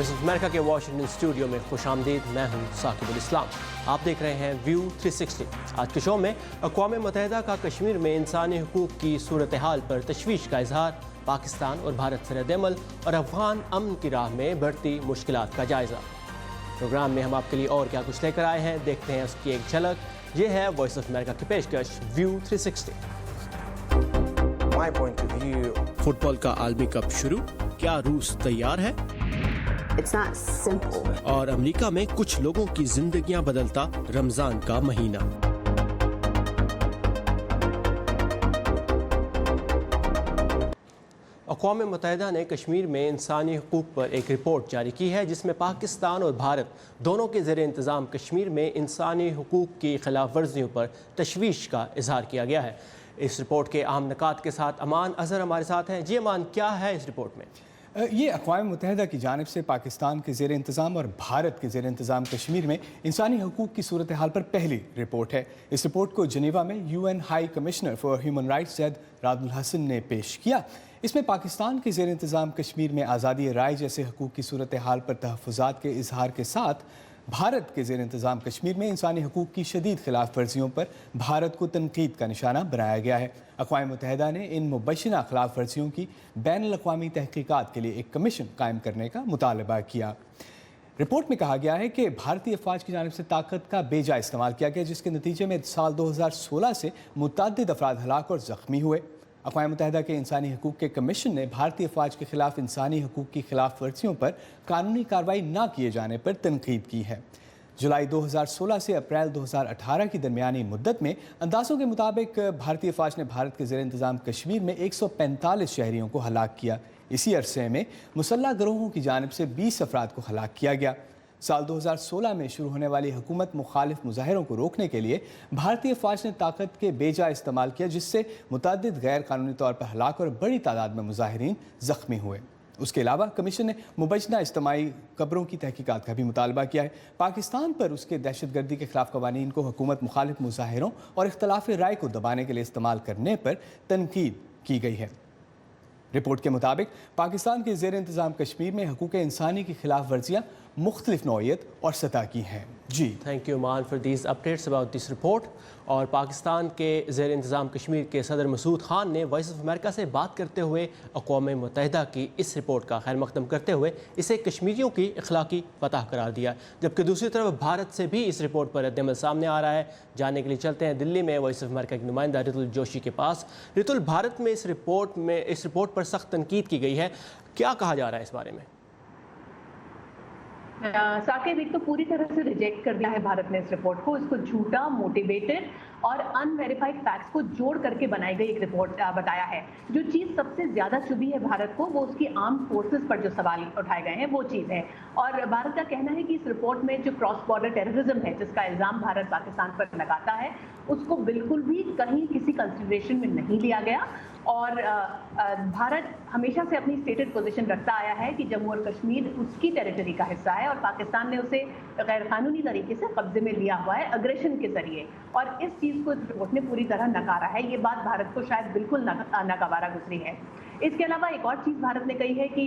Voice of America के Washington studio में खुशामदीद। मैं हूं साकिबुल इस्लाम। आप देख रहे हैं व्यू 360। आज के शो में अक़वाम मुत्तहिदा का कश्मीर में इंसानी हुकूक की सूरत हाल पर तशवीश का इजहार, पाकिस्तान और भारत से रद्द-ए-अमल और अफगान अमन की राह में बढ़ती मुश्किलात का जायज़ा। प्रोग्राम में हम आपके लिए और क्या कुछ लेकर आए हैं, देखते हैं उसकी एक झलक। ये है वॉइस ऑफ अमेरिका की पेशकश व्यू 360। फुटबॉल का आलमी कप शुरू, क्या रूस तैयार है? It's not simple. और अमेरिका में कुछ लोगों की जिंदगियां बदलता रमजान का महीना। अक़वाम मुत्तहिदा ने कश्मीर में इंसानी हुकूक पर एक रिपोर्ट जारी की है, जिसमें पाकिस्तान और भारत दोनों के ज़ेर इंतज़ाम कश्मीर में इंसानी हुकूक की खिलाफ वर्जियों पर तशवीश का इजहार किया गया है। इस रिपोर्ट के अहम निकात के साथ अमान अजहर हमारे साथ हैं। जी अमान, क्या है इस रिपोर्ट में? ये अक़वाम मुत्तहिदा की जानिब से पाकिस्तान के ज़ेर इंतज़ाम और भारत के ज़ेर इंतज़ाम कश्मीर में इंसानी हुकूक की सूरत हाल पर पहली रिपोर्ट है। इस रिपोर्ट को जनीवा में UN high commissioner for human rights Zeid Ra'ad al Hussein ने पेश किया। इसमें पाकिस्तान के ज़ेर इंतज़ाम कश्मीर में आज़ादी राय जैसे हुकूक की सूरत हाल पर तहफ़्फ़ुज़ात के इजहार के साथ भारत के ज़ेर इंतज़ाम कश्मीर में इंसानी हुकूक की शदीद खिलाफ वर्जियों पर भारत को तनकीद का निशाना बनाया गया है। अक़वाम मुत्तहिदा ने इन मुबैशिना खिलाफ वर्जियों की बैनुल अक़वामी तहक़ीक़ात के लिए एक कमीशन कायम करने का मुतालबा किया। रिपोर्ट में कहा गया है कि भारतीय अफ़वाज की जानिब से ताकत का बेजा इस्तेमाल किया गया, जिसके नतीजे में साल 2016 से मुतअद्दिद अफराद हलाक और ज़ख्मी हुए। अक़वाम मुत्तहिदा के इंसानी हुकूक के कमीशन ने भारतीय अफ़वाज के खिलाफ इंसानी हुकूक की खिलाफ वर्जियों पर कानूनी कार्रवाई न किए जाने पर तनकीद की है। जुलाई 2016 से अप्रैल 2018 की दरमियानी मुद्दत में अंदाज़ों के मुताबिक भारतीय अफ़वाज ने भारत के ज़ेर इंतज़ाम कश्मीर में 145 शहरियों को हलाक किया। इसी अरसे में मुसल्लह गिरोहों की जानिब से 20 अफराद को हलाक किया गया। साल 2016 में शुरू होने वाली हुकूमत मुखालिफ मुजाहिरों को रोकने के लिए भारतीय अफ़वाज ने ताकत के बेजा इस्तेमाल किया, जिससे मुतअद्दिद गैर कानूनी तौर पर हलाक और बड़ी तादाद में मुजाहिरीन ज़ख्मी हुए। उसके अलावा कमीशन ने मुबैशिना इज्तिमाई कब्रों की तहकीकात का भी मुतालबा किया है। पाकिस्तान पर उसके दहशतगर्दी के खिलाफ कवानीन को हुकूमत मुखालिफ मुजाहिरों और इख्तलाफ राय को दबाने के लिए इस्तेमाल करने पर तनकीद की गई है। रिपोर्ट के मुताबिक पाकिस्तान के ज़ेर इंतज़ाम कश्मीर में हकूक़ इंसानी की खिलाफ वर्जियाँ मुख्तलिफ नौइयत और सतह की हैं। जी थैंक यू मान for these updates about this report. और पाकिस्तान के ज़ेर इंतज़ाम कश्मीर के सदर मसूद खान ने वॉइस ऑफ अमेरिका से बात करते हुए अक़वाम मुत्तहिदा की इस रिपोर्ट का खैर मक़दम करते हुए इसे कश्मीरियों की इखलाकी फतह करार दिया। जबकि दूसरी तरफ भारत से भी इस रिपोर्ट पर रद्द-ए-अमल सामने आ रहा है। जानने के लिए चलते हैं दिल्ली में वॉइस ऑफ अमेरिका की नुमाइंदा रितुल जोशी के पास। रितुल, भारत में इस रिपोर्ट पर सख्त तनकीद की गई है, क्या कहा जा रहा है इस बारे में? साकिब, एक तो पूरी तरह से रिजेक्ट कर दिया है भारत ने इस रिपोर्ट को। इसको झूठा, मोटिवेटेड और अनवेरिफाइड फैक्ट्स को जोड़ करके बनाई गई एक रिपोर्ट बताया है। जो चीज़ सबसे ज़्यादा चुभी है भारत को, वो उसकी आर्म्ड फोर्सेस पर जो सवाल उठाए गए हैं वो चीज़ है। और भारत का कहना है कि इस रिपोर्ट में जो क्रॉस बॉर्डर टेररिज्म है, जिसका इल्ज़ाम भारत पाकिस्तान पर लगाता है, उसको बिल्कुल भी कहीं किसी कंसिडरेशन में नहीं लिया गया। और भारत हमेशा से अपनी स्टेटेड पोजीशन रखता आया है कि जम्मू और कश्मीर उसकी टेरिटरी का हिस्सा है और पाकिस्तान ने उसे गैर कानूनी तरीके से कब्जे में लिया हुआ है, अग्रेशन के जरिए। और इस चीज़ को इस रिपोर्ट ने पूरी तरह नकारा है। ये बात भारत को शायद बिल्कुल नागवारा गुजरी है। इसके अलावा एक और चीज़ भारत ने कही है कि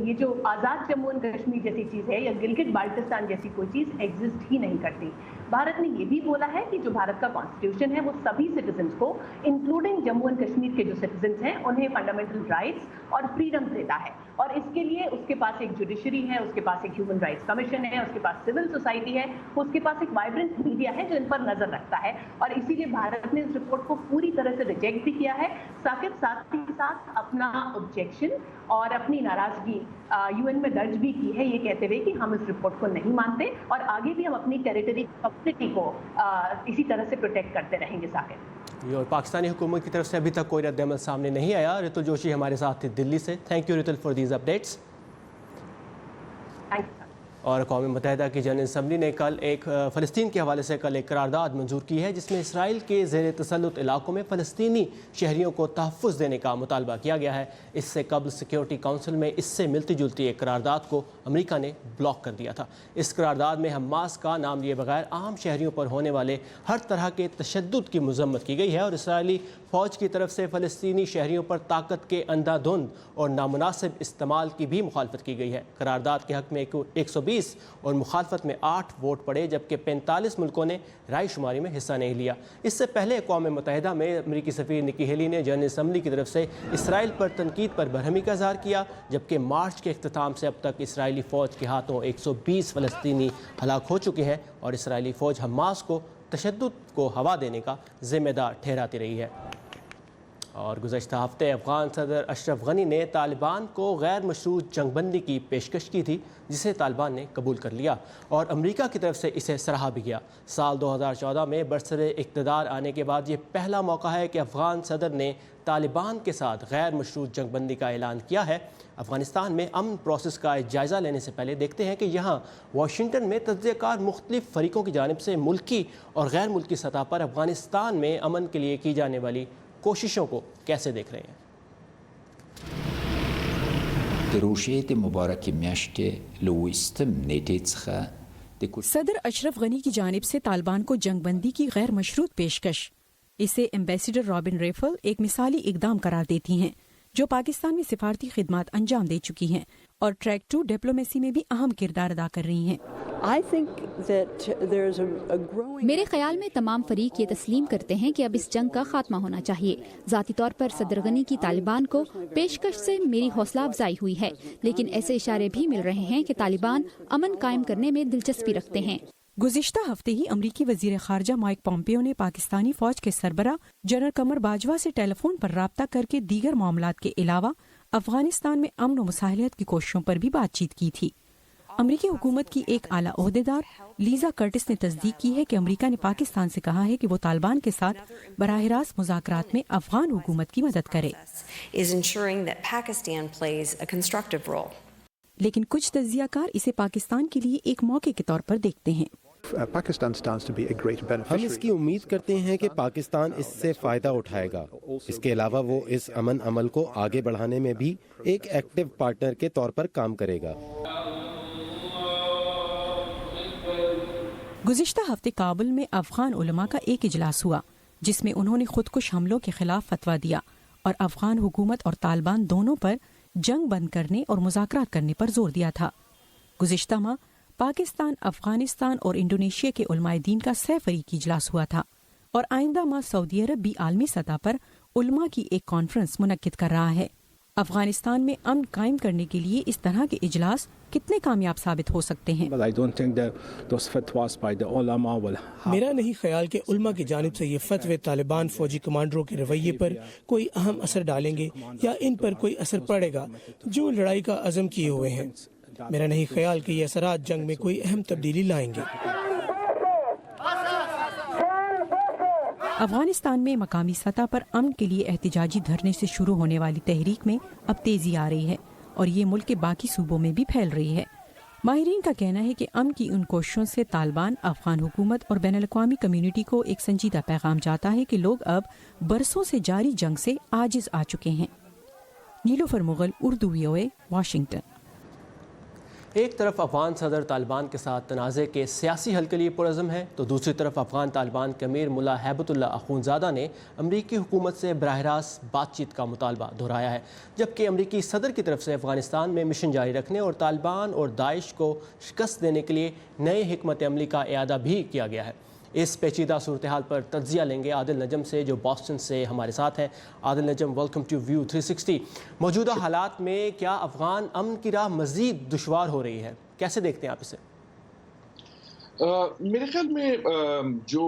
ये जो आज़ाद जम्मू एंड कश्मीर जैसी चीज़ है या गिलगित बाल्टिस्तान जैसी कोई चीज़ एग्जिस्ट ही नहीं करती। भारत ने ये भी बोला है कि जो भारत का कॉन्स्टिट्यूशन है वो सभी सिटीजन्स को, इंक्लूडिंग जम्मू एंड कश्मीर के जो सिटीजन्स हैं, उन्हें फंडामेंटल राइट्स और फ्रीडम देता है। और इसके लिए उसके पास एक जुडिशरी है, उसके पास एक ह्यूमन राइट्स कमीशन है, उसके पास सिविल सोसाइटी है, उसके पास एक वाइब्रेंट मीडिया है जो इन पर नजर रखता है। और इसीलिए भारत ने इस रिपोर्ट को पूरी तरह से रिजेक्ट भी किया है। साकिब, साथ ही साथ अपना ऑब्जेक्शन और अपनी नाराजगी UN में दर्ज भी की है, ये कहते हुए कि हम इस रिपोर्ट को नहीं मानते और आगे भी हम अपनी टेरिटरी कम्युनिटी को इसी तरह से प्रोटेक्ट करते रहेंगे। साकिब, और पाकिस्तानी हुकूमत की तरफ से अभी तक कोई रद्द-ए-अमल सामने नहीं आया। रितुल जोशी हमारे साथ थे दिल्ली से। Thank you Ritul for these updates. Thank you. اور اقوام متحدہ کی جنرل اسمبلی نے کل ایک فلسطین کے حوالے سے ایک قرارداد منظور کی ہے، جس میں اسرائیل کے زیر تسلط علاقوں میں فلسطینی شہریوں کو تحفظ دینے کا مطالبہ کیا گیا ہے۔ اس سے قبل سیکیورٹی کونسل میں اس سے ملتی جلتی ایک قرارداد کو امریکہ نے بلاک کر دیا تھا۔ اس قرارداد میں حماس کا نام لیے بغیر عام شہریوں پر ہونے والے ہر طرح کے تشدد کی مذمت کی گئی ہے اور اسرائیلی فوج کی طرف سے فلسطینی شہریوں پر طاقت کے اندھا دھند اور نامناسب استعمال کی بھی مخالفت کی گئی ہے۔ قرارداد کے حق میں 120 اور مخالفت میں 8 ووٹ پڑے، جبکہ 45 ملکوں نے رائے شماری میں حصہ نہیں لیا۔ اس سے پہلے اقوام متحدہ میں امریکی سفیر نکی ہیلی نے جنرل اسمبلی کی طرف سے اسرائیل پر تنقید پر برہمی کا اظہار کیا، جبکہ مارچ کے اختتام سے اب تک اسرائیلی فوج کے ہاتھوں 120 فلسطینی ہلاک ہو چکے ہیں اور اسرائیلی فوج حماس کو تشدد کو ہوا دینے کا ذمہ دار ٹھہراتی رہی ہے۔ اور گزشتہ ہفتے افغان صدر اشرف غنی نے طالبان کو غیر مشروط جنگ بندی کی پیشکش کی تھی، جسے طالبان نے قبول کر لیا اور امریکہ کی طرف سے اسے سراہا بھی گیا۔ سال 2014 میں برسر اقتدار آنے کے بعد یہ پہلا موقع ہے کہ افغان صدر نے طالبان کے ساتھ غیر مشروط جنگ بندی کا اعلان کیا ہے۔ افغانستان میں امن پروسیس کا جائزہ لینے سے پہلے دیکھتے ہیں کہ یہاں واشنگٹن میں تجزیہ کار مختلف فریقوں کی جانب سے ملکی اور غیر ملکی سطح پر افغانستان میں امن کے لیے کی جانے والی کوششوں کو کیسے دیکھ رہے ہیں۔ صدر اشرف غنی کی جانب سے طالبان کو جنگ بندی کی غیر مشروط پیشکش، اسے ایمبیسیڈر رابن ریفل ایک مثالی اقدام قرار دیتی ہیں، جو پاکستان میں سفارتی خدمات انجام دے چکی ہیں اور ٹریک 2 ڈپلومیسی میں بھی اہم کردار ادا کر رہی ہیں۔ میرے خیال میں تمام فریق یہ تسلیم کرتے ہیں کہ اب اس جنگ کا خاتمہ ہونا چاہیے۔ ذاتی طور پر صدر غنی کی طالبان کو پیشکش سے میری حوصلہ افزائی ہوئی ہے، لیکن ایسے اشارے بھی مل رہے ہیں کہ طالبان امن قائم کرنے میں دلچسپی رکھتے ہیں۔ گزشتہ ہفتے ہی امریکی وزیر خارجہ مائک پومپیو نے پاکستانی فوج کے سربراہ جنرل قمر باجوہ سے ٹیلی فون پر رابطہ کر کے دیگر معاملات کے علاوہ افغانستان میں امن و مصالحت کی کوششوں پر بھی بات چیت کی تھی۔ امریکی حکومت کی ایک اعلیٰ عہدیدار لیزا کرٹس نے تصدیق کی ہے کہ امریکہ نے پاکستان سے کہا ہے کہ وہ طالبان کے ساتھ براہ راست مذاکرات میں افغان حکومت کی مدد کرے، لیکن کچھ تجزیہ کار اسے پاکستان کے لیے ایک موقع کے طور پر دیکھتے ہیں۔ ہم اس کی امید کرتے ہیں کہ پاکستان اس سے فائدہ اٹھائے گا۔ اس کے علاوہ وہ اس امن عمل کو آگے بڑھانے میں بھی ایک ایکٹیو پارٹنر کے طور پر کام کرے گا۔ گزشتہ ہفتے کابل میں افغان علماء کا ایک اجلاس ہوا، جس میں انہوں نے خودکش حملوں کے خلاف فتویٰ دیا اور افغان حکومت اور طالبان دونوں پر جنگ بند کرنے اور مذاکرات کرنے پر زور دیا تھا۔ گزشتہ ماہ پاکستان، افغانستان اور انڈونیشیا کے علماء دین کا 100 فریقی اجلاس ہوا تھا اور آئندہ ماہ سعودی عرب بھی عالمی سطح پر علماء کی ایک کانفرنس منعقد کر رہا ہے۔ افغانستان میں امن قائم کرنے کے لیے اس طرح کے اجلاس کتنے کامیاب ثابت ہو سکتے ہیں؟ میرا نہیں خیال کہ علماء کی جانب سے یہ فتوے طالبان فوجی کمانڈروں کے رویے پر کوئی اہم اثر ڈالیں گے یا ان پر کوئی اثر پڑے گا جو لڑائی کا عزم کیے ہوئے ہیں۔ میرا نہیں خیال کہ یہ اثرات جنگ میں کوئی اہم تبدیلی لائیں گے۔ افغانستان میں مقامی سطح پر امن کے لیے احتجاجی دھرنے سے شروع ہونے والی تحریک میں اب تیزی آ رہی ہے اور یہ ملک کے باقی صوبوں میں بھی پھیل رہی ہے۔ ماہرین کا کہنا ہے کہ امن کی ان کوششوں سے طالبان، افغان حکومت اور بین الاقوامی کمیونٹی کو ایک سنجیدہ پیغام جاتا ہے کہ لوگ اب برسوں سے جاری جنگ سے عاجز آ چکے ہیں۔ نیلوفر مغل، اردو VOA، واشنگٹن۔ ایک طرف افغان صدر طالبان کے ساتھ تنازع کے سیاسی حل کے لیے پرعزم ہے تو دوسری طرف افغان طالبان کے امیر ملا ہیبت اللہ اخونزادہ نے امریکی حکومت سے براہ راست بات چیت کا مطالبہ دہرایا ہے، جبکہ امریکی صدر کی طرف سے افغانستان میں مشن جاری رکھنے اور طالبان اور داعش کو شکست دینے کے لیے نئے حکمت عملی کا اعادہ بھی کیا گیا ہے۔ اس پیچیدہ صورتحال پر تجزیہ لیں گے عادل نجم سے، جو بوسٹن سے ہمارے ساتھ ہیں۔ عادل نجم، ویلکم ٹو ویو 360۔ موجودہ حالات میں کیا افغان امن کی راہ مزید دشوار ہو رہی ہے؟ کیسے دیکھتے ہیں آپ اسے؟ میرے خیال میں جو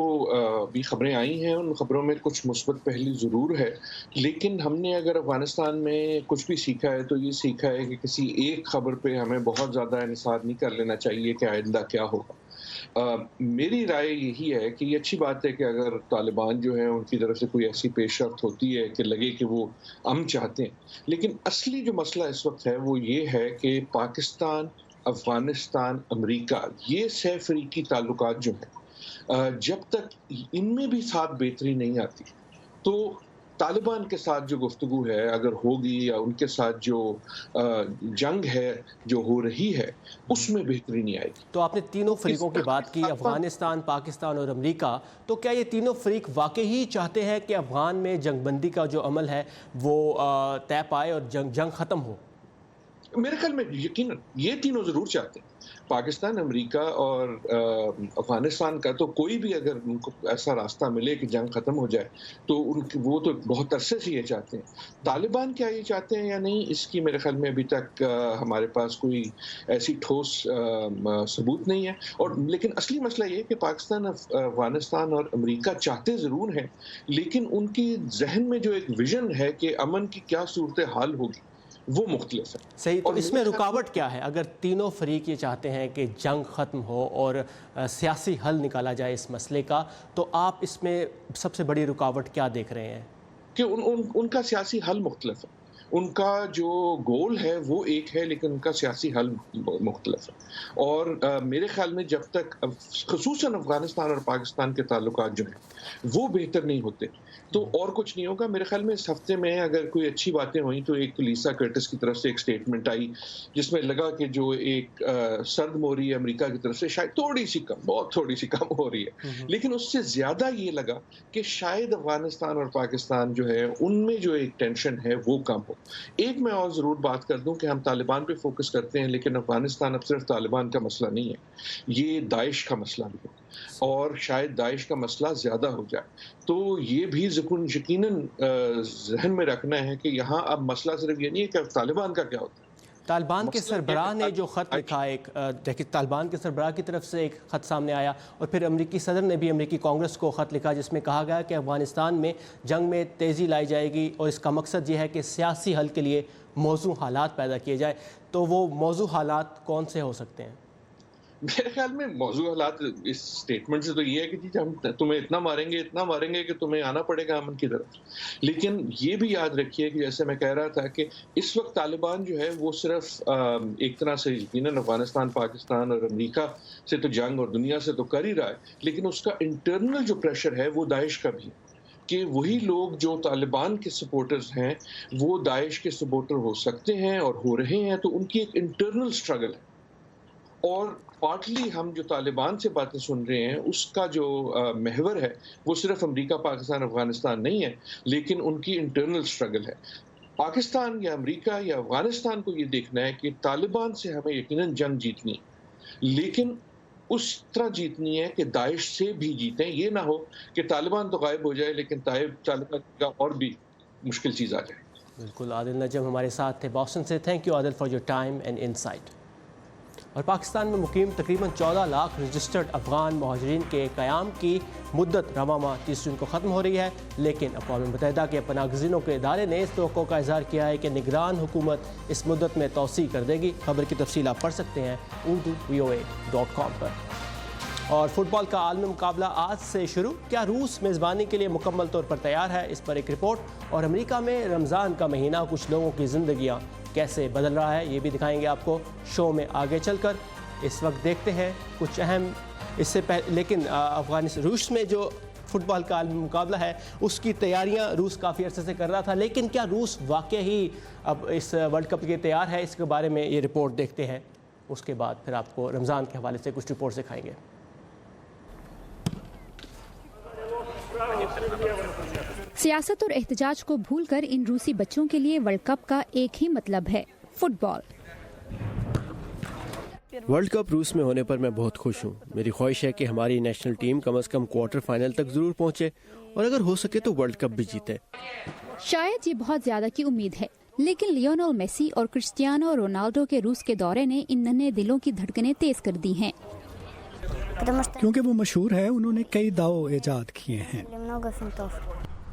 بھی خبریں آئی ہیں ان خبروں میں کچھ مثبت پہلو ضرور ہے، لیکن ہم نے اگر افغانستان میں کچھ بھی سیکھا ہے تو یہ سیکھا ہے کہ کسی ایک خبر پہ ہمیں بہت زیادہ انحصار نہیں کر لینا چاہیے کہ آئندہ کیا ہوگا۔ میری رائے یہی ہے کہ یہ اچھی بات ہے کہ اگر طالبان جو ہیں ان کی طرف سے کوئی ایسی پیش رفت ہوتی ہے کہ لگے کہ وہ امن چاہتے ہیں، لیکن اصلی جو مسئلہ اس وقت ہے وہ یہ ہے کہ پاکستان افغانستان امریکہ یہ سہ فریقی تعلقات جو ہیں جب تک ان میں بھی ساتھ بہتری نہیں آتی تو طالبان کے ساتھ جو گفتگو ہے اگر ہوگی یا ان کے ساتھ جو جنگ ہے جو ہو رہی ہے اس میں بہتری نہیں آئے گی. تو آپ نے تینوں فریقوں کی بات کی، افغانستان، پاکستان اور امریکہ، تو کیا یہ تینوں فریق واقعی چاہتے ہیں کہ افغان میں جنگ بندی کا جو عمل ہے وہ طے پائے اور جنگ ختم ہو؟ میرے خیال میں یقیناً یہ تینوں ضرور چاہتے ہیں. پاکستان، امریکہ اور افغانستان کا تو کوئی بھی اگر ان کو ایسا راستہ ملے کہ جنگ ختم ہو جائے تو وہ تو بہت عرصے سے یہ چاہتے ہیں. طالبان کیا یہ چاہتے ہیں یا نہیں اس کی میرے خیال میں ابھی تک ہمارے پاس کوئی ایسی ٹھوس ثبوت نہیں ہے. اور لیکن اصلی مسئلہ یہ ہے کہ پاکستان، افغانستان اور امریکہ چاہتے ضرور ہیں لیکن ان کی ذہن میں جو ایک ویژن ہے کہ امن کی کیا صورتحال ہوگی وہ مختلف ہے. صحیح. تو اس میں رکاوٹ کیا ہے؟ اگر تینوں فریق یہ چاہتے ہیں کہ جنگ ختم ہو اور سیاسی حل نکالا جائے اس مسئلے کا، تو آپ اس میں سب سے بڑی رکاوٹ کیا دیکھ رہے ہیں؟ کہ ان کا سیاسی حل مختلف ہے. ان کا جو گول ہے وہ ایک ہے لیکن ان کا سیاسی حل مختلف ہے. اور میرے خیال میں جب تک خصوصاً افغانستان اور پاکستان کے تعلقات جو ہیں وہ بہتر نہیں ہوتے تو اور کچھ نہیں ہوگا. میرے خیال میں اس ہفتے میں اگر کوئی اچھی باتیں ہوئیں تو ایک لیسا کرٹس کی طرف سے ایک سٹیٹمنٹ آئی جس میں لگا کہ جو ایک سرد موری امریکہ کی طرف سے شاید بہت تھوڑی سی کم ہو رہی ہے لیکن اس سے زیادہ یہ لگا کہ شاید افغانستان اور پاکستان جو ہے ان میں جو ایک ٹینشن ہے وہ کم ہو. ایک میں اور ضرور بات کر دوں کہ ہم طالبان پہ فوکس کرتے ہیں لیکن افغانستان اب صرف طالبان کا مسئلہ نہیں ہے، یہ داعش کا مسئلہ بھی ہے اور شاید داعش کا مسئلہ زیادہ ہو جائے. تو یہ بھی یقیناً ذہن میں رکھنا ہے کہ یہاں اب مسئلہ صرف یہ نہیں ہے کہ طالبان کا کیا ہوتا ہے. طالبان کے سربراہ نے جو خط لکھا، ایک طالبان کے سربراہ کی طرف سے ایک خط سامنے آیا اور پھر امریکی صدر نے بھی امریکی کانگریس کو خط لکھا جس میں کہا گیا کہ افغانستان میں جنگ میں تیزی لائی جائے گی اور اس کا مقصد یہ ہے کہ سیاسی حل کے لیے موزوں حالات پیدا کیے جائے. تو وہ موزوں حالات کون سے ہو سکتے ہیں؟ میرے خیال میں موضوع حالات اس سٹیٹمنٹ سے تو یہ ہے کہ ہم تمہیں اتنا ماریں گے کہ تمہیں آنا پڑے گا امن کی طرف. لیکن یہ بھی یاد رکھیے کہ جیسے میں کہہ رہا تھا کہ اس وقت طالبان جو ہے وہ صرف ایک طرح سے یقیناً افغانستان، پاکستان اور امریکہ سے تو جنگ اور دنیا سے تو کر ہی رہا ہے لیکن اس کا انٹرنل جو پریشر ہے وہ داعش کا بھی ہے کہ وہی لوگ جو طالبان کے سپورٹرز ہیں وہ داعش کے سپورٹر ہو سکتے ہیں اور ہو رہے ہیں. تو ان کی ایک انٹرنل سٹرگل ہے اور پارٹلی ہم جو طالبان سے باتیں سن رہے ہیں اس کا جو محور ہے وہ صرف امریکہ، پاکستان، افغانستان نہیں ہے لیکن ان کی انٹرنل سٹرگل ہے. پاکستان یا امریکہ یا افغانستان کو یہ دیکھنا ہے کہ طالبان سے ہمیں یقیناً جنگ جیتنی لیکن اس طرح جیتنی ہے کہ داعش سے بھی جیتیں. یہ نہ ہو کہ طالبان تو غائب ہو جائے لیکن طالبان کا اور بھی مشکل چیز آ جائے. بالکل. عادل نجم ہمارے ساتھ تھے بوسٹن سے. Thank you Adil for your time and insight. اور پاکستان میں مقیم تقریباً 14 لاکھ رجسٹرڈ افغان مہاجرین کے قیام کی مدت رواں ماہ 30 جون کو ختم ہو رہی ہے لیکن اقوام متحدہ کے پناہ گزینوں کے ادارے نے اس توقع کا اظہار کیا ہے کہ نگران حکومت اس مدت میں توسیع کر دے گی. خبر کی تفصیل آپ پڑھ سکتے ہیں urdu.voa.com پر. اور فٹ بال کا عالمی مقابلہ آج سے شروع. کیا روس میزبانی کے لیے مکمل طور پر تیار ہے؟ اس پر ایک رپورٹ. اور امریکہ میں رمضان کا مہینہ کچھ لوگوں کی زندگیاں کیسے بدل رہا ہے یہ بھی دکھائیں گے آپ کو شو میں آگے چل کر. اس وقت دیکھتے ہیں کچھ اہم اس سے پہلے لیکن روس میں جو فٹ بال کا عالمی مقابلہ ہے اس کی تیاریاں روس کافی عرصے سے کر رہا تھا لیکن کیا روس واقعی اب اس ورلڈ کپ کے لیے تیار ہے؟ اس کے بارے میں یہ رپورٹ دیکھتے ہیں. اس کے بعد پھر آپ کو رمضان کے حوالے سے کچھ رپورٹ دکھائیں گے. سیاست اور احتجاج کو بھول کر ان روسی بچوں کے لیے ورلڈ کپ کا ایک ہی مطلب ہے، فٹ بال. ورلڈ کپ روس میں ہونے پر میں بہت خوش ہوں. میری خواہش ہے کہ ہماری نیشنل ٹیم کم از کم کوارٹر فائنل تک ضرور پہنچے اور اگر ہو سکے تو ورلڈ کپ بھی جیتے. شاید یہ بہت زیادہ کی امید ہے لیکن لیونل میسی اور کرسٹیانو رونالڈو کے روس کے دورے نے ان ننھے دلوں کی دھڑکنیں تیز کر دی ہیں. کیونکہ وہ مشہور ہے، انہوں نے کئی داؤ ایجاد کیے ہیں.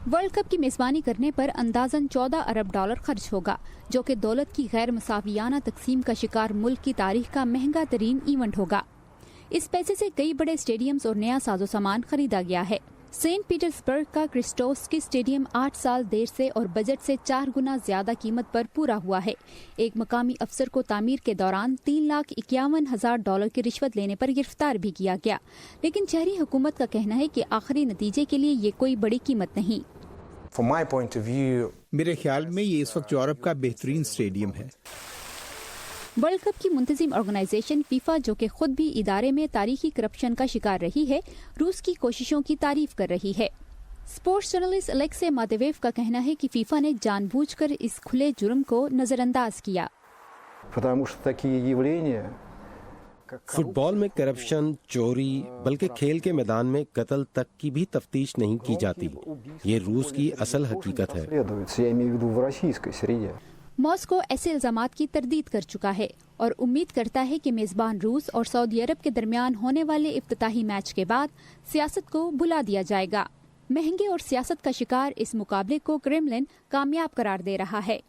ورلڈ کپ کی میزبانی کرنے پر اندازاً $14 ارب خرچ ہوگا جو کہ دولت کی غیر مساویانہ تقسیم کا شکار ملک کی تاریخ کا مہنگا ترین ایونٹ ہوگا. اس پیسے سے کئی بڑے اسٹیڈیمز اور نیا ساز و سامان خریدا گیا ہے. सेंट पीटर्सबर्ग का क्रिस्टोवस्की स्टेडियम 8 साल देर से और बजट से 4 गुना ज्यादा कीमत पर पूरा हुआ है। एक मकामी अफसर को तामीर के दौरान $3,51,000 की रिश्वत लेने पर गिरफ्तार भी किया गया, लेकिन शहरी हुकूमत का कहना है कि आखिरी नतीजे के लिए ये कोई बड़ी कीमत नहीं। मेरे ख्याल में ये इस वक्त यूरोप का बेहतरीन स्टेडियम है। वर्ल्ड कप की मुंतजिम ऑर्गेनाइजेशन फीफा, जो कि खुद भी इदारे में तारीखी करप्शन का शिकार रही है, रूस की कोशिशों की तारीफ कर रही है। स्पोर्ट्स जर्नलिस्ट अलेक्से मादेवेव का कहना है कि फीफा ने जानबूझकर इस खुले जुर्म को नजरअंदाज किया। फुटबॉल में करप्शन, चोरी, बल्कि खेल के मैदान में कत्ल तक की भी तफ्तीश नहीं की जाती। ये रूस की असल हकीकत है। मॉस्को ऐसे इल्जामात की तरदीद कर चुका है और उम्मीद करता है कि मेजबान रूस और सऊदी अरब के दरमियान होने वाले इफ्तिताही मैच के बाद सियासत को भुला दिया जाएगा। महंगे और सियासत का शिकार इस मुकाबले को क्रेमलिन कामयाब करार दे रहा है।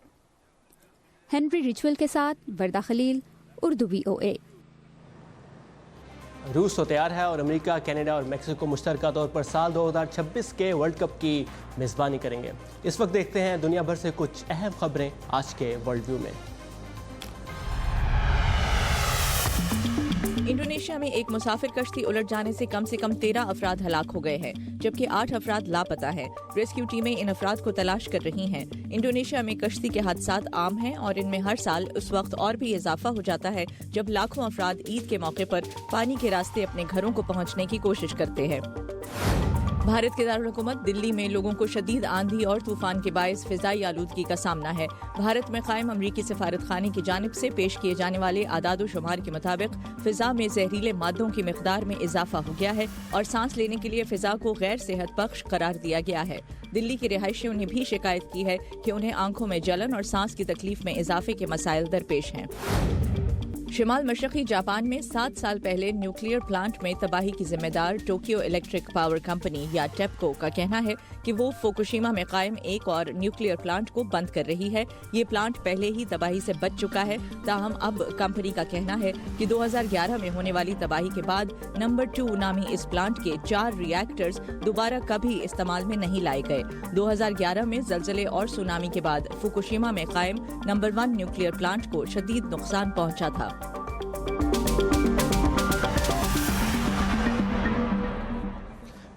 हेनरी रिचवेल के साथ वर्दा खलील, उर्दू VOA। रूस तो तैयार है और अमेरिका, कनाडा और मेक्सिको मुश्तरका तौर पर साल 2026 के वर्ल्ड कप की मेज़बानी करेंगे। इस वक्त देखते हैं दुनिया भर से कुछ अहम खबरें आज के वर्ल्ड व्यू में। इंडोनेशिया में एक मुसाफिर कश्ती उलट जाने से कम 13 अफराद हलाक हो गए हैं, जबकि 8 अफराद लापता हैं। रेस्क्यू टीमें इन अफराद को तलाश कर रही हैं। इंडोनेशिया में कश्ती के हादसात आम हैं और इनमें हर साल उस वक्त और भी इजाफा हो जाता है जब लाखों अफराद ईद के मौके पर पानी के रास्ते अपने घरों को पहुंचने की कोशिश करते हैं। भारत के दारुल हुकूमत दिल्ली में लोगों को शदीद आंधी और तूफान के बायस फिजाई आलूदगी का सामना है। भारत में कायम अमरीकी सफारत खाने की जानिब से पेश किए जाने वाले आदाद शुमार के मुताबिक फिजा में जहरीले मादों की मिकदार में इजाफा हो गया है और सांस लेने के लिए फिजा को गैर सेहत बख्श करार दिया गया है। दिल्ली के रिहायशियों ने भी शिकायत की है कि उन्हें आंखों में जलन और सांस की तकलीफ में इजाफे के मसाइल दरपेश हैं। शिमाल मशरक़ी जापान में 7 साल पहले न्यूक्लियर प्लांट में तबाही की जिम्मेदार टोक्यो इलेक्ट्रिक पावर कंपनी या टेप्को का कहना है कि वो फुकुशिमा में कायम एक और न्यूक्लियर प्लांट को बंद कर रही है। ये प्लांट पहले ही तबाही से बच चुका है, ताहम अब कंपनी का कहना है कि 2011 में होने वाली तबाही के बाद नंबर 2 नामी इस प्लांट के 4 रिएक्टर्स दोबारा कभी इस्तेमाल में नहीं लाए गए। 2011 में जलजले और सुनामी के बाद फुकुशिमा में कायम नंबर 1 न्यूक्लियर प्लांट को शदीद नुकसान पहुंचा था।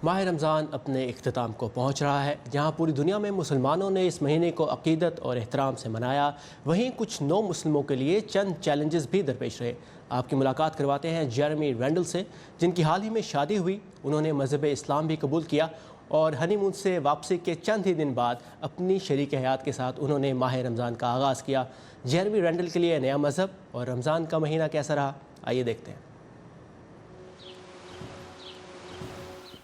माह रमज़ान अपने इख्तिताम को पहुँच रहा है। जहाँ पूरी दुनिया में मुसलमानों ने इस महीने को अक़ीदत और एहतराम से मनाया, वहीं कुछ नौ मुस्लिमों के लिए चंद चैलेंजेस भी दरपेश रहे। आपकी मुलाकात करवाते हैं जेरेमी रैंडल से, जिनकी हाल ही में शादी हुई। उन्होंने मज़हब इस्लाम भी कबूल किया और हनीमून से वापसी के चंद ही दिन बाद अपनी शरीक हयात के साथ उन्होंने माह रमज़ान का आगाज़ किया। जेरेमी रैंडल के लिए नया मज़हब और रमज़ान का महीना कैसा रहा, आइए देखते हैं।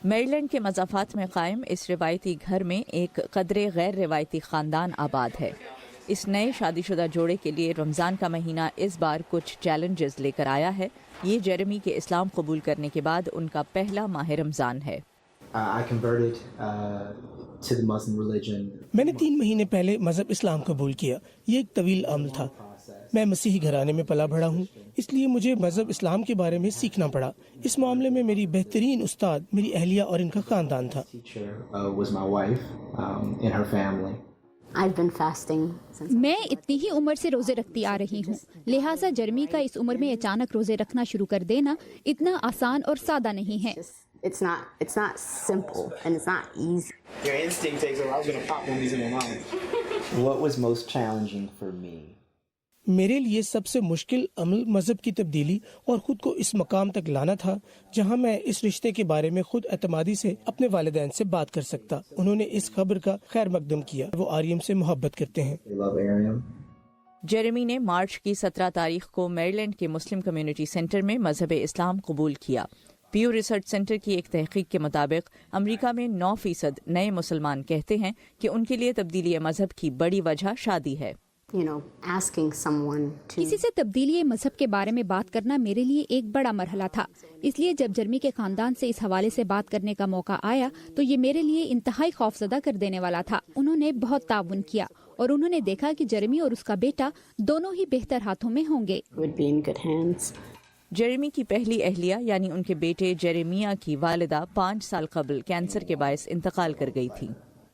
मेरीलैंड के मज़ाफ़ात में कायम इस रिवायती घर में एक कदरे गैर रिवायती ख़ानदान आबाद है। इस नए शादीशुदा जोड़े के लिए रमज़ान का महीना इस बार कुछ चैलेंजेस लेकर आया है। ये जेरेमी के इस्लाम कबूल करने के बाद उनका पहला माह रमज़ान है। मैंने 3 महीने पहले मज़हब इस्लाम कबूल किया। ये एक तवील अमल था। मैं मसीही घराने में पला बढ़ा हूँ, इसलिए मुझे मज़हब इस्लाम के बारे में सीखना पड़ा। इस मामले में मेरी बेहतरीन उस्ताद मेरी अहलिया और इनका ख़ानदान था। मैं इतनी ही उम्र से रोजे रखती आ रही हूँ, लिहाजा जेरेमी का इस उम्र में अचानक रोजे रखना शुरू कर देना इतना आसान और सादा नहीं है। It's not simple and it's not easy. Your instinct takes over. I was going to pop one of these in my mouth. What was most challenging for me? मेरे लिए सबसे मुश्किल अमल मज़हब की तब्दीली और ख़ुद को इस मकाम तक लाना था जहां मैं इस रिश्ते के बारे में खुद एतमादी से अपने वालिदैन से बात कर सकता। उन्होंने इस खबर का खैर मकदम किया। वो आर्यम से मोहब्बत करते हैं। जेरेमी ने मार्च की 17 तारीख को मेरीलैंड के मुस्लिम कम्युनिटी सेंटर में मज़हब इस्लाम कबूल किया। प्यू रिसर्च सेंटर की एक तहकीक के मुताबिक अमेरिका में 9% नए मुसलमान कहते हैं कि उनके लिए तब्दीली मज़हब की बड़ी वजह शादी है। किसी से तब्दीली मज़हब के बारे में बात करना मेरे लिए एक बड़ा मरहला था। इसलिए जब जेरेमी के खानदान से इस हवाले से बात करने का मौका आया तो ये मेरे लिए इंतहाई खौफजदा कर देने वाला था। उन्होंने बहुत ताउन किया और उन्होंने देखा कि जेरेमी और उसका बेटा दोनों ही बेहतर हाथों में होंगे। जेरेमी की पहली अहलिया यानी उनके बेटे जेरेमिया की वालिदा 5 साल कबल कैंसर के बायस इंतकाल कर गई थी।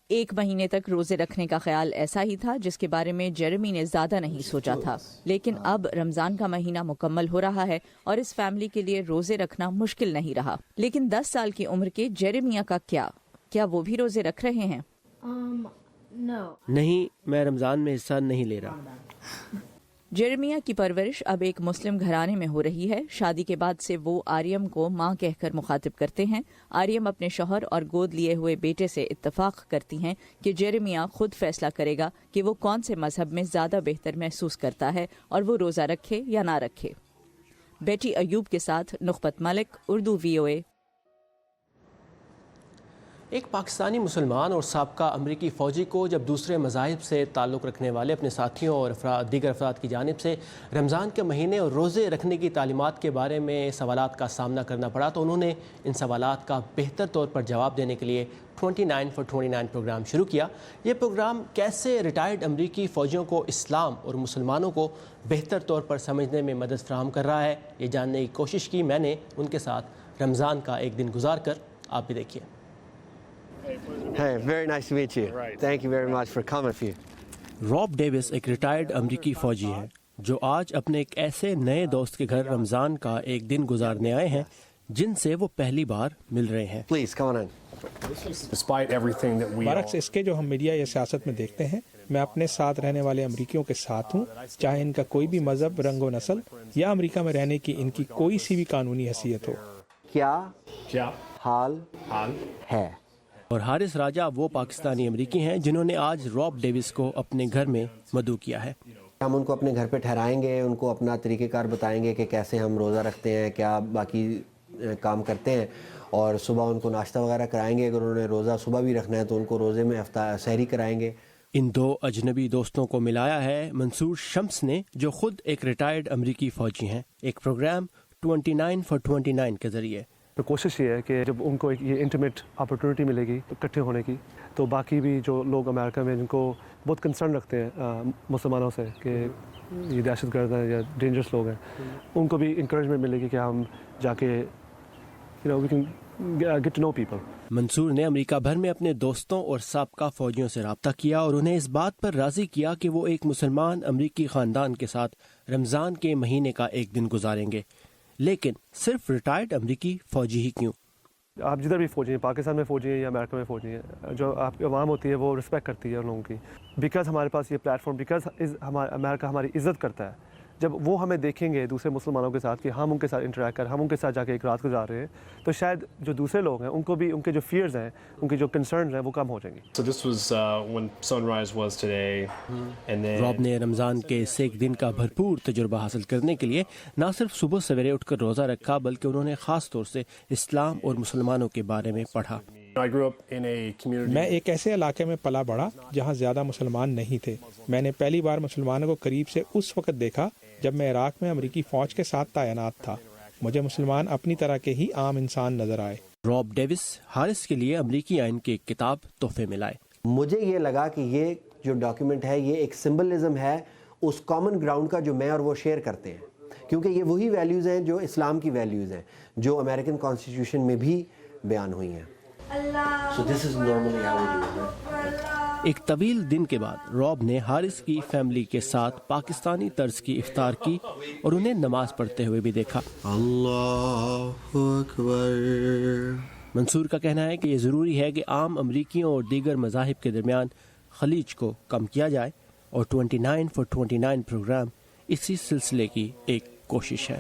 1 महीने तक रोजे रखने का ख्याल ऐसा ही था जिसके बारे में जेरेमी ने ज्यादा नहीं सोचा था, लेकिन अब रमजान का महीना मुकम्मल हो रहा है और इस फैमिली के लिए रोजे रखना मुश्किल नहीं रहा। लेकिन 10 साल की उम्र के जेरेमिया का क्या वो भी रोजे रख रहे हैं? नहीं, मैं रमजान में हिस्सा नहीं ले रहा। जेरेमिया की परवरिश अब एक मुस्लिम घराने में हो रही है। शादी के बाद से वो आर्यम को माँ कहकर मुखातिब करते हैं। आर्यम अपने शौहर और गोद लिए हुए बेटे से इत्तफाक करती हैं कि जेरेमिया खुद फैसला करेगा कि वो कौन से मजहब में ज़्यादा बेहतर महसूस करता है और वो रोज़ा रखे या ना रखे। बेटी अयूब के साथ नुखबत मलिक, उर्दू VOA। एक पाकिस्तानी मुसलमान और साबका अमरीकी फ़ौजी को जब दूसरे मज़ाहिब से ताल्लुक़ रखने वाले अपने साथियों और दीगर अफराद की जानिब से रमज़ान के महीने और रोज़े रखने की तालीमात के बारे में सवालात का सामना करना पड़ा, तो उन्होंने इन सवालात का बेहतर तौर पर जवाब देने के लिए 29 for 29 प्रोग्राम शुरू किया। ये प्रोग्राम कैसे रिटायर्ड अमरीकी फ़ौजियों को इस्लाम और मुसलमानों को बेहतर तौर पर समझने में मदद फराहम कर रहा है, ये जानने की कोशिश की मैंने उनके साथ रमज़ान का एक दिन गुजार कर। आप भी देखिए। Hey, very nice to meet you. Thank you very much for coming for you. Rob Davis एक रिटायर्ड अमरीकी फ़ौजी हैं जो आज अपने एक ऐसे नए दोस्त के घर रमज़ान का एक दिन गुजारने आए हैं जिनसे वो पहली बार मिल रहे हैं। Please, come on in. बरक्स इसके जो हम मीडिया या सियासत में देखते हैं, मैं अपने साथ रहने वाले अमरीकियों के साथ हूँ, चाहे इनका कोई भी मजहब, रंग व नस्ल या अमरीका में रहने की इनकी कोई सी भी कानूनी हैसियत हो। क्या हाल है? और हारिस राजा वो पाकिस्तानी अमरीकी हैं जिन्होंने आज रॉब डेविस को अपने घर में मदऊ किया है। हम उनको अपने घर पे ठहराएंगे, उनको अपना तरीक़ेकार बताएंगे कि कैसे हम रोज़ा रखते हैं, क्या बाकी काम करते हैं, और सुबह उनको नाश्ता वगैरह कराएंगे। अगर उन्होंने रोज़ा सुबह भी रखना है तो उनको रोज़े में सहरी कराएंगे। इन दो अजनबी दोस्तों को मिलाया है मंसूर शम्स ने, जो खुद एक रिटायर्ड अमरीकी फ़ौजी हैं, एक प्रोग्राम 29 for 29 के ज़रिए। तो कोशिश ये है कि जब उनको एक ये इंटीमेट अपॉर्चुनिटी मिलेगी इकट्ठे होने की, तो बाकी भी जो लोग अमेरिका में जिनको बहुत कंसर्न रखते हैं मुसलमानों से कि ये दहशतगर्द हैं या डेंजरस लोग हैं, उनको भी इंकरेजमेंट मिलेगी कि हम जाके we can get to know people. Mansoor ने अमेरिका भर में अपने दोस्तों और साबका फ़ौजियों से रब्ता किया और उन्हें इस बात पर राज़ी किया कि वो एक मुसलमान अमरीकी ख़ानदान के साथ रमज़ान के महीने का एक दिन गुजारेंगे। लेकिन सिर्फ रिटायर्ड अमरीकी फ़ौजी ही क्यों? आप जिधर भी फ़ौजी हैं, पाकिस्तान में फ़ौजी हैं या अमेरिका में फ़ौजी हैं, जो आपकी आवाम होती है वो रिस्पेक्ट करती है उन लोगों की, बिकॉज़ हमारे पास ये प्लेटफॉर्म, बिकॉज़ अमेरिका हमारी इज़्ज़त करता है। जब वो हमें देखेंगे दूसरे मुसलमानों के साथ कि हम उनके साथ इंटरेक्ट कर, हम उनके साथ जाके एक रात गुजार रहे हैं, तो शायद जो दूसरे लोग हैं उनको भी उनके जो फियर्स हैं, उनके जो कंसर्न्स हैं वो कम हो जाएंगे। So this was when sunrise was today, and then Rob ने रमज़ान के इस एक दिन का भरपूर तजुर्बा हासिल करने के लिए न सिर्फ सुबह सवेरे उठकर रोज़ा रखा, बल्कि उन्होंने ख़ास तौर से इस्लाम और मुसलमानों के बारे में पढ़ा। मैं एक ऐसे इलाके में पला बढ़ा जहाँ ज़्यादा मुसलमान नहीं थे। मैंने पहली बार मुसलमानों को करीब से उस वक्त देखा जब मैं इराक में अमरीकी फ़ौज के साथ तैनात था। मुझे मुसलमान अपनी तरह के ही आम इंसान नजर आए। रॉब डेविस हारिस के लिए अमरीकी आइन की एक किताब तोहफे में लाए। मुझे ये लगा कि ये जो डॉक्यूमेंट है ये एक सिंबलिज्म है उस कॉमन ग्राउंड का जो मैं और वो शेयर करते हैं, क्योंकि ये वही वैल्यूज़ हैं जो इस्लाम की वैल्यूज़ हैं, जो अमेरिकन कॉन्स्टिट्यूशन में भी बयान हुई हैं। So this is normally how we do it. एक तवील दिन के बाद रॉब ने हारिस की फैमिली के साथ पाकिस्तानी तर्ज की इफ्तार की और उन्हें नमाज पढ़ते हुए भी देखा। अल्लाहु अकबर। मंसूर का कहना है कि ये ज़रूरी है कि आम अमरीकियों और दीगर मज़ाहिब के दरमियान खलीज को कम किया जाए, और 29 for 29 प्रोग्राम इसी सिलसिले की एक कोशिश है।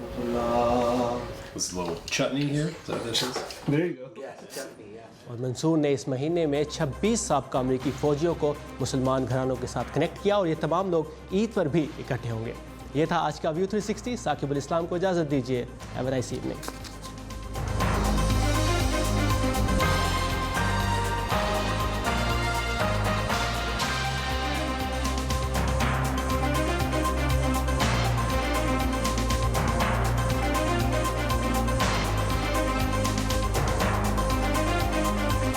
और मंसूर ने इस महीने में 26 साबका अमरीकी फ़ौजियों को मुसलमान घरानों के साथ कनेक्ट किया, और ये तमाम लोग ईद पर भी इकट्ठे होंगे। ये था आज का व्यू 360। साकिबुल इस्लाम को इजाज़त दीजिए। Have a nice evening.